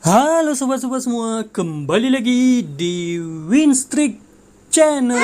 Halo sobat-sobat semua, kembali lagi di Winstreak Channel.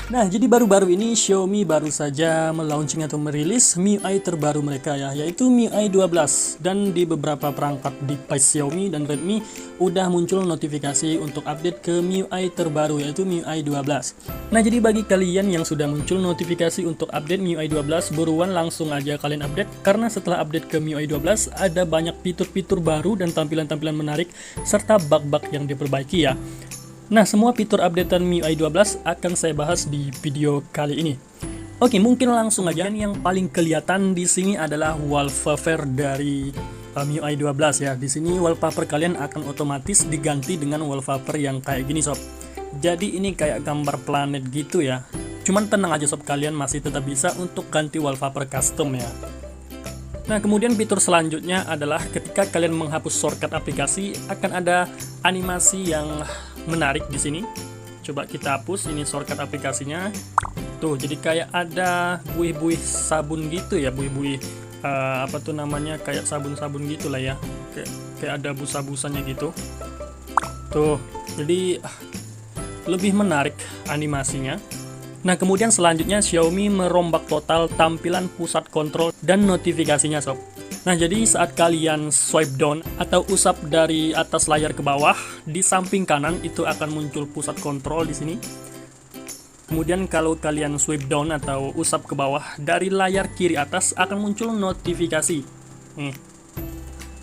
Nah, jadi baru-baru ini Xiaomi baru saja melaunching atau merilis MIUI terbaru mereka ya, yaitu MIUI 12. Dan di beberapa perangkat device Xiaomi dan Redmi udah muncul notifikasi untuk update ke MIUI terbaru, yaitu MIUI 12. Nah, jadi bagi kalian yang sudah muncul notifikasi untuk update MIUI 12, buruan langsung aja kalian update, karena setelah update ke MIUI 12 ada banyak fitur-fitur baru dan tampilan-tampilan menarik serta bug-bug yang diperbaiki ya. Nah, semua fitur updatean MIUI 12 akan saya bahas di video kali ini. Oke, mungkin langsung aja. Yang paling kelihatan di sini adalah wallpaper dari MIUI 12 ya. Di sini wallpaper kalian akan otomatis diganti dengan wallpaper yang kayak gini sob. Jadi ini kayak gambar planet gitu ya. Cuman tenang aja sob, kalian masih tetap bisa untuk ganti wallpaper custom ya. Nah, kemudian fitur selanjutnya adalah ketika kalian menghapus shortcut aplikasi akan ada animasi yang menarik di sini. Coba kita hapus ini shortcut aplikasinya. Tuh, jadi kayak ada buih-buih sabun gitu ya, buih-buih apa tuh namanya, kayak sabun-sabun gitulah ya. Kayak ada busa-busanya gitu. Tuh, jadi lebih menarik animasinya. Nah, kemudian selanjutnya Xiaomi merombak total tampilan pusat kontrol dan notifikasinya sob. Nah, jadi saat kalian swipe down atau usap dari atas layar ke bawah, di samping kanan itu akan muncul pusat kontrol di sini. Kemudian kalau kalian swipe down atau usap ke bawah, dari layar kiri atas akan muncul notifikasi. Nih.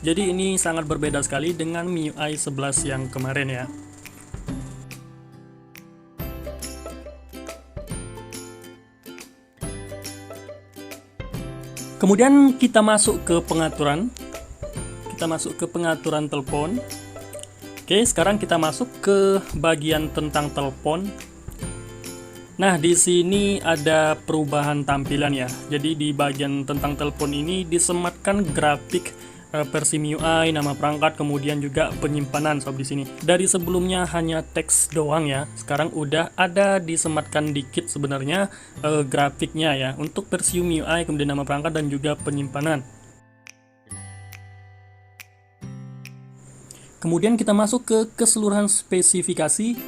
Jadi ini sangat berbeda sekali dengan MIUI 11 yang kemarin ya. Kemudian kita masuk ke pengaturan. Kita masuk ke pengaturan telepon. Oke, sekarang kita masuk ke bagian tentang telepon. Nah, di sini ada perubahan tampilan ya. Jadi di bagian tentang telepon ini disematkan grafik versi MIUI, nama perangkat, kemudian juga penyimpanan sob di sini. Dari sebelumnya hanya teks doang ya, sekarang udah ada disematkan dikit sebenarnya grafiknya ya, untuk versi MIUI, kemudian nama perangkat dan juga penyimpanan. Kemudian kita masuk ke keseluruhan spesifikasi.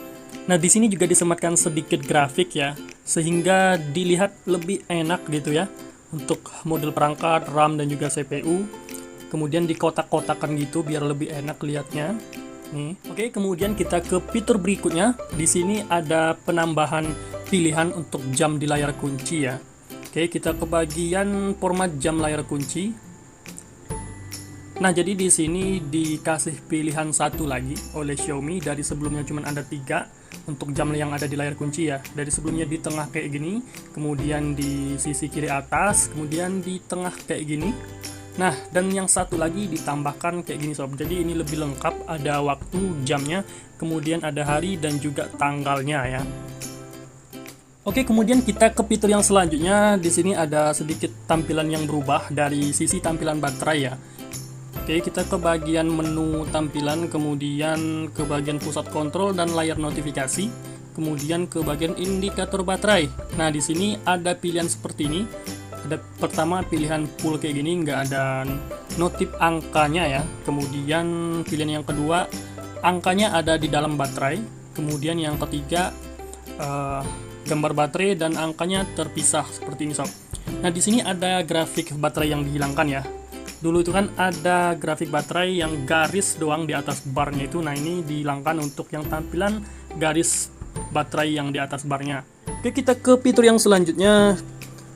Nah, di sini juga disematkan sedikit grafik ya, sehingga dilihat lebih enak gitu ya, untuk model perangkat, RAM dan juga CPU. Kemudian dikotak-kotakan gitu biar lebih enak lihatnya. Nih. Oke, kemudian kita ke fitur berikutnya. Di sini ada penambahan pilihan untuk jam di layar kunci ya. Oke, kita ke bagian format jam layar kunci. Nah, jadi di sini dikasih pilihan satu lagi oleh Xiaomi. Dari sebelumnya cuma ada 3 untuk jam yang ada di layar kunci ya. Dari sebelumnya di tengah kayak gini, kemudian di sisi kiri atas, kemudian di tengah kayak gini. Nah, dan yang satu lagi ditambahkan kayak gini sob. Jadi ini lebih lengkap, ada waktu, jamnya, kemudian ada hari dan juga tanggalnya ya. Oke, kemudian kita ke fitur yang selanjutnya. Di sini ada sedikit tampilan yang berubah dari sisi tampilan baterai ya. Oke, kita ke bagian menu tampilan, kemudian ke bagian pusat kontrol dan layar notifikasi, kemudian ke bagian indikator baterai. Nah, di sini ada pilihan seperti ini. Ada pertama pilihan full kayak gini, nggak ada notif angkanya ya. Kemudian pilihan yang kedua, angkanya ada di dalam baterai. Kemudian yang ketiga, gambar baterai dan angkanya terpisah seperti ini sob. Nah, di sini ada grafik baterai yang dihilangkan ya. Dulu itu kan ada grafik baterai yang garis doang di atas barnya itu. Nah, ini dihilangkan untuk yang tampilan garis baterai yang di atas barnya. Oke, kita ke fitur yang selanjutnya.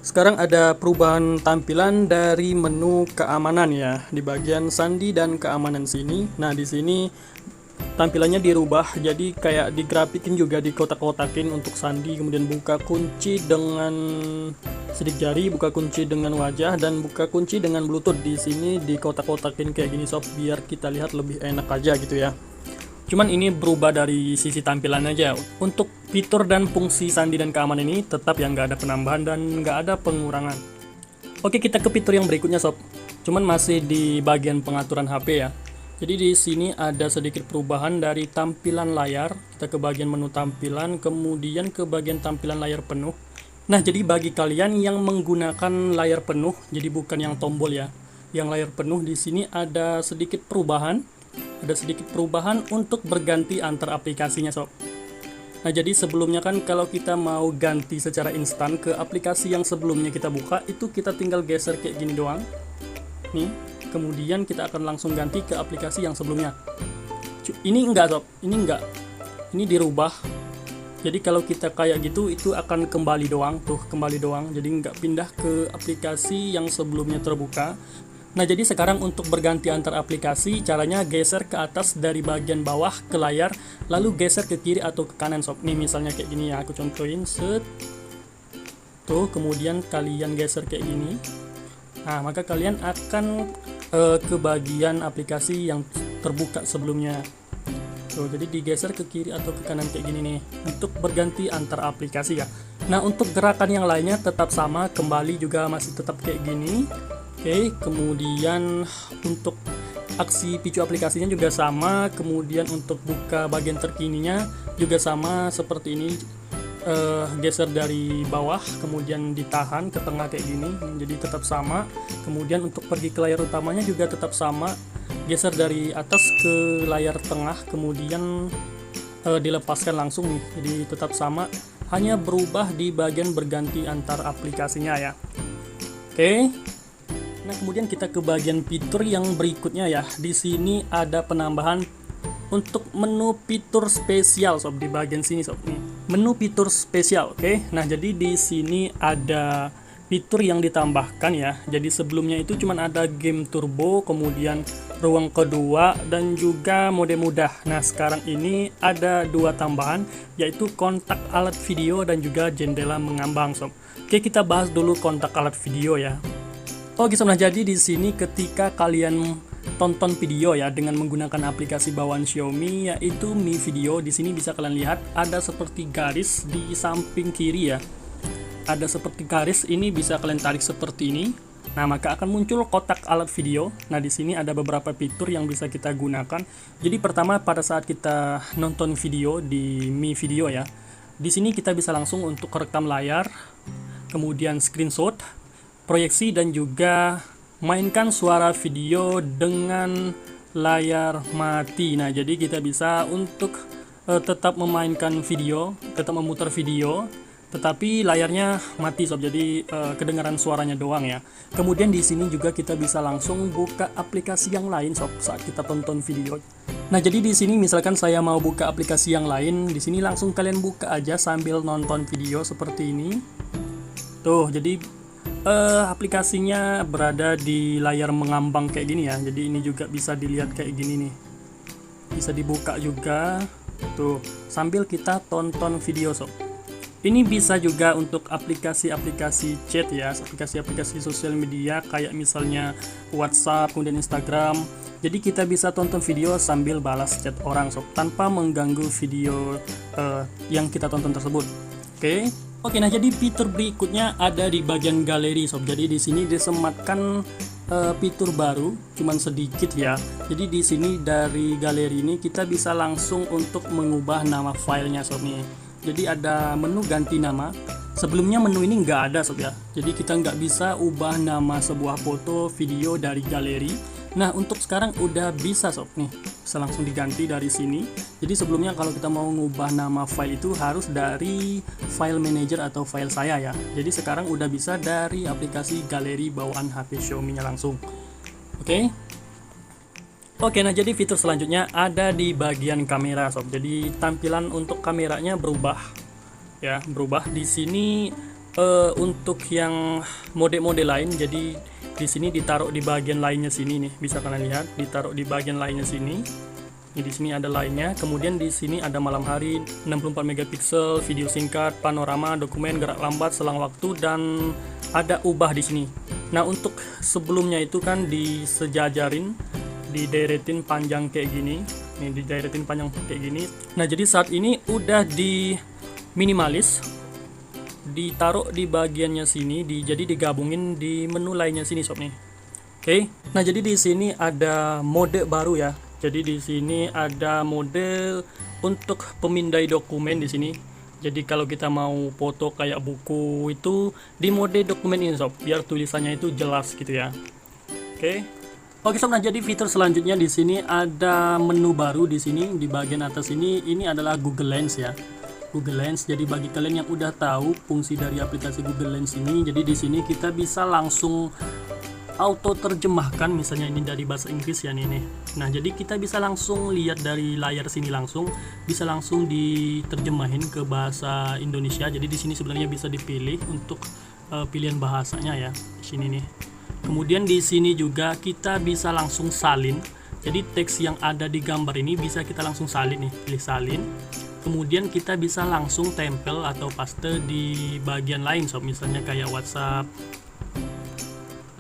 Sekarang ada perubahan tampilan dari menu keamanan ya, di bagian sandi dan keamanan sini. Nah, di sini tampilannya dirubah, jadi kayak digrafikin juga, dikotak-kotakin untuk sandi, kemudian buka kunci dengan sidik jari, buka kunci dengan wajah, dan buka kunci dengan bluetooth. Di sini dikotak-kotakin kayak gini sob, biar kita lihat lebih enak aja gitu ya. Cuman ini berubah dari sisi tampilan aja. Untuk fitur dan fungsi sandi dan keamanan ini tetap yang nggak ada penambahan dan nggak ada pengurangan. Oke, kita ke fitur yang berikutnya sob. Cuman masih di bagian pengaturan HP ya. Jadi di sini ada sedikit perubahan dari tampilan layar. Kita ke bagian menu tampilan, kemudian ke bagian tampilan layar penuh. Nah, jadi bagi kalian yang menggunakan layar penuh, jadi bukan yang tombol ya, yang layar penuh, di sini ada sedikit perubahan. Ada sedikit perubahan untuk berganti antar aplikasinya, sob. Nah, jadi sebelumnya kan kalau kita mau ganti secara instan ke aplikasi yang sebelumnya kita buka, itu kita tinggal geser kayak gini doang. Nih, kemudian kita akan langsung ganti ke aplikasi yang sebelumnya. Ini enggak, sob. Ini enggak. Ini dirubah. Jadi kalau kita kayak gitu, itu akan kembali doang. Tuh, kembali doang. Jadi enggak pindah ke aplikasi yang sebelumnya terbuka. Nah, jadi sekarang untuk berganti antar aplikasi, caranya geser ke atas dari bagian bawah ke layar, lalu geser ke kiri atau ke kanan, sob. Nih, misalnya kayak gini ya, aku contohin, set. Tuh, kemudian kalian geser kayak gini. Nah, maka kalian akan ke bagian aplikasi yang terbuka sebelumnya. Tuh, jadi digeser ke kiri atau ke kanan kayak gini nih, untuk berganti antar aplikasi ya. Nah, untuk gerakan yang lainnya tetap sama, kembali juga masih tetap kayak gini. Oke, kemudian untuk aksi picu aplikasinya juga sama, kemudian untuk buka bagian terkininya juga sama seperti ini, geser dari bawah kemudian ditahan ke tengah kayak gini, jadi tetap sama. Kemudian untuk pergi ke layar utamanya juga tetap sama, geser dari atas ke layar tengah kemudian dilepaskan langsung nih, jadi tetap sama, hanya berubah di bagian berganti antar aplikasinya ya. Oke. Nah, kemudian kita ke bagian fitur yang berikutnya ya. Di sini ada penambahan untuk menu fitur spesial, sob, di bagian sini, sob. Nih, menu fitur spesial, oke. Nah, jadi di sini ada fitur yang ditambahkan ya. Jadi sebelumnya itu cuma ada game turbo, kemudian ruang kedua dan juga mode mudah. Nah, sekarang ini ada dua tambahan, yaitu kontak alat video dan juga jendela mengambang, sob. Oke, kita bahas dulu kontak alat video ya. Oke, nah jadi di sini ketika kalian tonton video ya dengan menggunakan aplikasi bawaan Xiaomi yaitu Mi Video, di sini bisa kalian lihat ada seperti garis di samping kiri ya. Ada seperti garis, ini bisa kalian tarik seperti ini. Nah, maka akan muncul kotak alat video. Nah, di sini ada beberapa fitur yang bisa kita gunakan. Jadi pertama, pada saat kita nonton video di Mi Video ya, di sini kita bisa langsung untuk rekam layar, kemudian screenshot, proyeksi, dan juga mainkan suara video dengan layar mati. Nah, jadi kita bisa untuk tetap memainkan video, tetap memutar video, tetapi layarnya mati, sob. Jadi kedengaran suaranya doang ya. Kemudian di sini juga kita bisa langsung buka aplikasi yang lain, sob, saat kita tonton video. Nah, jadi di sini misalkan saya mau buka aplikasi yang lain, di sini langsung kalian buka aja sambil nonton video seperti ini. Tuh, jadi aplikasinya berada di layar mengambang kayak gini ya. Jadi ini juga bisa dilihat kayak gini nih, bisa dibuka juga tuh sambil kita tonton video, sob. Ini bisa juga untuk aplikasi-aplikasi chat ya, aplikasi-aplikasi sosial media kayak misalnya WhatsApp, kemudian Instagram. Jadi kita bisa tonton video sambil balas chat orang, sob, tanpa mengganggu video yang kita tonton tersebut. Oke, nah jadi fitur berikutnya ada di bagian galeri, sob. Jadi di sini disematkan fitur baru, cuman sedikit ya. Jadi di sini dari galeri ini kita bisa langsung untuk mengubah nama filenya, sob nih. Jadi ada menu ganti nama. Sebelumnya menu ini nggak ada, sob ya. Jadi kita nggak bisa ubah nama sebuah foto, video dari galeri. Nah, untuk sekarang udah bisa, sob nih. Bisa langsung diganti dari sini. Jadi sebelumnya kalau kita mau ngubah nama file itu harus dari file manager atau file saya ya. Jadi sekarang udah bisa dari aplikasi galeri bawaan HP Xiaomi-nya langsung. Oke, nah jadi fitur selanjutnya ada di bagian kamera, sob. Jadi tampilan untuk kameranya berubah ya, berubah di sini untuk yang mode-mode lain. Jadi di sini ditaruh di bagian lainnya sini nih, bisa kalian lihat, ditaruh di bagian lainnya sini. Ini di sini ada lainnya. Kemudian di sini ada malam hari, 64 megapiksel, video singkat, panorama, dokumen, gerak lambat, selang waktu, dan ada ubah di sini. Nah, untuk sebelumnya itu kan disejajarin, dideretin panjang kayak gini. Nih, dideretin panjang kayak gini. Nah, jadi saat ini udah di minimalis, ditaruh di bagiannya sini, jadi digabungin di menu lainnya sini, sob nih. Nah jadi di sini ada mode baru ya. Jadi di sini ada mode untuk pemindai dokumen di sini. Jadi kalau kita mau foto kayak buku itu di mode dokumen ini sob, biar tulisannya itu jelas gitu ya. Oke sob, nah jadi fitur selanjutnya di sini ada menu baru di sini di bagian atas ini adalah Google Lens ya. Google Lens. Jadi bagi kalian yang udah tahu fungsi dari aplikasi Google Lens ini, jadi di sini kita bisa langsung auto terjemahkan, misalnya ini dari bahasa Inggris ya nih. Nah, jadi kita bisa langsung lihat dari layar sini langsung, bisa langsung diterjemahin ke bahasa Indonesia. Jadi di sini sebenarnya bisa dipilih untuk pilihan bahasanya ya. Di sini nih. Kemudian di sini juga kita bisa langsung salin. Jadi teks yang ada di gambar ini bisa kita langsung salin nih, pilih salin. Kemudian kita bisa langsung tempel atau paste di bagian lain sob, misalnya kayak WhatsApp.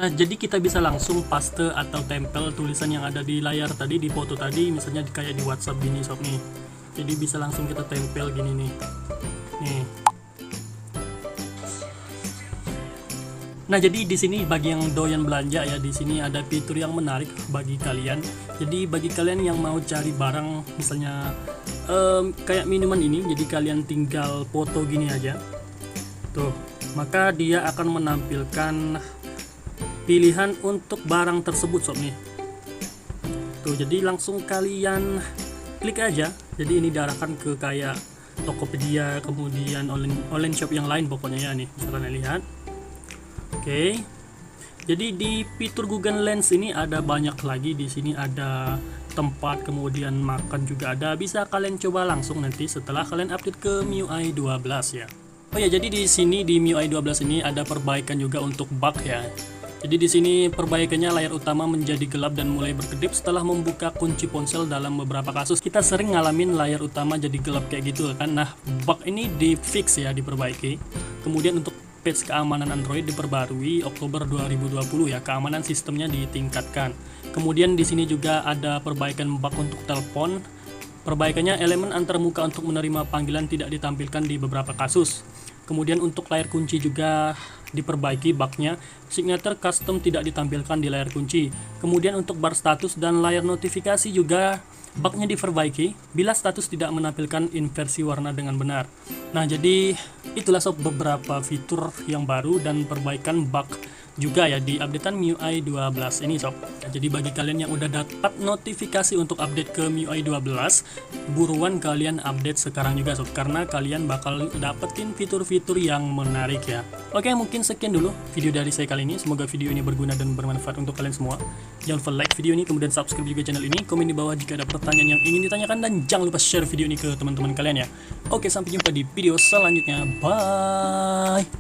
Nah, jadi kita bisa langsung paste atau tempel tulisan yang ada di layar tadi, di foto tadi, misalnya kayak di WhatsApp gini sob nih. Jadi bisa langsung kita tempel gini nih. Nih. Nah, jadi di sini bagi yang doyan belanja ya, di sini ada fitur yang menarik bagi kalian. Jadi bagi kalian yang mau cari barang misalnya kayak minuman ini, jadi kalian tinggal foto gini aja. Tuh, maka dia akan menampilkan pilihan untuk barang tersebut sob nih. Tuh, jadi langsung kalian klik aja. Jadi ini diarahkan ke kayak Tokopedia, kemudian online shop yang lain pokoknya ya nih, bisa kalian lihat. Oke. Jadi di fitur Google Lens ini ada banyak lagi. Di sini ada tempat, kemudian makan juga ada. Bisa kalian coba langsung nanti setelah kalian update ke MIUI 12 ya. Oh ya, jadi di sini di MIUI 12 ini ada perbaikan juga untuk bug ya. Jadi di sini perbaikannya layar utama menjadi gelap dan mulai berkedip setelah membuka kunci ponsel. Dalam beberapa kasus kita sering ngalamin layar utama jadi gelap kayak gitu kan. Nah, bug ini di fix ya, diperbaiki. Kemudian untuk patch keamanan Android diperbarui Oktober 2020 ya, keamanan sistemnya ditingkatkan. Kemudian di sini juga ada perbaikan bug untuk telepon. Perbaikannya elemen antarmuka untuk menerima panggilan tidak ditampilkan di beberapa kasus. Kemudian untuk layar kunci juga diperbaiki bugnya, signature custom tidak ditampilkan di layar kunci. Kemudian untuk bar status dan layar notifikasi juga bugnya diperbaiki bila status tidak menampilkan inversi warna dengan benar. Nah, jadi itulah sob beberapa fitur yang baru dan perbaikan bug juga ya di updatean MIUI 12 ini sob. Jadi bagi kalian yang udah dapat notifikasi untuk update ke MIUI 12, buruan kalian update sekarang juga sob, karena kalian bakal dapetin fitur-fitur yang menarik ya. Oke, mungkin sekian dulu video dari saya kali ini. Semoga video ini berguna dan bermanfaat untuk kalian semua. Jangan lupa like video ini, kemudian subscribe juga channel ini, komen di bawah jika ada pertanyaan yang ingin ditanyakan, dan jangan lupa share video ini ke teman-teman kalian ya. Oke, sampai jumpa di video selanjutnya. Bye.